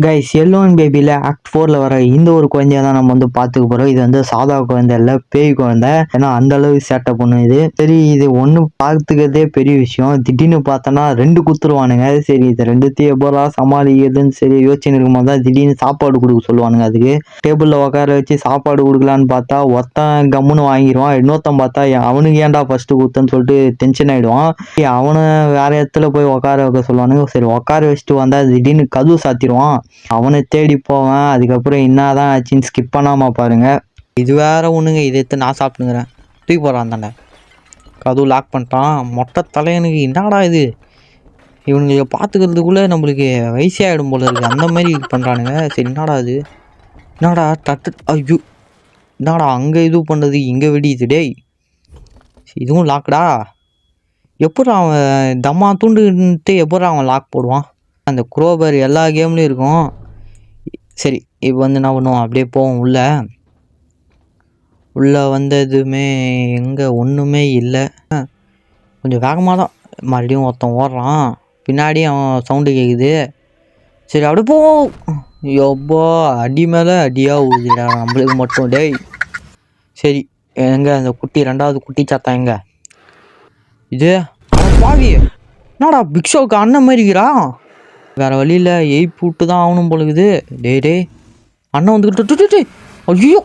Guys எல்லோன் பேபியில் act 4ல் வர இந்த ஒரு குழந்தைய தான் நம்ம வந்து பார்த்துக்க போகிறோம். இது வந்து சாதா குழந்தை இல்லை, பேய் குழந்தை. ஏன்னா அந்த அளவுக்கு சேட்டை பண்ணும் இது. சரி, இது ஒன்று பார்த்துக்கிறதே பெரிய விஷயம். திடீர்னு பார்த்தோன்னா 2 குத்துருவானுங்க. சரி, இது 2த்தையும் எப்போதா சமாளிக்கிறதுன்னு சரி யோசிச்சுன்னு இருக்கும்போது தான் திடீர்னு சாப்பாடு கொடுக்க சொல்லுவானுங்க. அதுக்கு டேபிளில் உட்கார வச்சு சாப்பாடு கொடுக்கலான்னு பார்த்தா ஒருத்தன் கம்முன்னு வாங்கிடுவான். இன்னொருத்தன் பார்த்தா அவனுக்கு ஏன்டா ஃபஸ்ட்டு குத்துன்னு சொல்லிட்டு டென்ஷன் ஆகிடுவான். அவனை வேற இடத்துல போய் உட்கார வைக்க சொல்லுவானுங்க. சரி, உட்கார வச்சுட்டு வந்தால் திடீர்னு கதவு சாத்திடுவான். அவனை தேடி போவேன். அதுக்கப்புறம் என்னதான் ஆச்சுன்னு ஸ்கிப் பண்ணாமல் பாருங்க. இது வேற ஒன்றுங்க, இதை எடுத்து நான் சாப்பிட்டுங்கிறேன். தூக்கி போடுறான் தானே, கதவு லாக் பண்ணிட்டான். மொட்டை தலையனுக்கு என்னடா இது, இவனுங்களுக்கு பார்த்துக்கிறதுக்குள்ளே நம்மளுக்கு வயசே ஆகிடும் போல இருக்குது. அந்த மாதிரி பண்ணுறானுங்க. சரி, என்னடா இது, என்னடா தட்டு, ஐயோ என்னடா அங்கே இது பண்ணுறது, இங்கே வெடியுது டேய். இதுவும் லாக்டா. எப்படா அவன் தம்மா தூண்டுன்ட்டு எப்படா அவன் லாக் போடுவான்? அந்த குரோபர் எல்லா கேம்லேயும் இருக்கும். சரி, இப்போ வந்து என்ன பண்ணுவோம், அப்படியே போவோம் உள்ளே வந்ததுமே எங்கே ஒன்றுமே இல்லை. கொஞ்சம் வேகமாக தான் மறுபடியும் ஒருத்தன் ஓடுறான். பின்னாடி அவன் சவுண்டு கேட்குது. சரி, அப்படியே போவோம். எப்போ அடி மேலே அடியாக ஊதிடா நம்மளுக்கு மட்டும் டேய். சரி, எங்கே அந்த குட்டி 2வது குட்டி சாத்தா எங்க? இது பாவி என்னடா பிக்ஷோவுக்கு அண்ணன் மாதிரிக்கிறா. வேறு வழியில் எய்ப் விட்டு தான் ஆகணும் போலுக்குது. டே அண்ணன் வந்துக்கிட்டு ஐயோ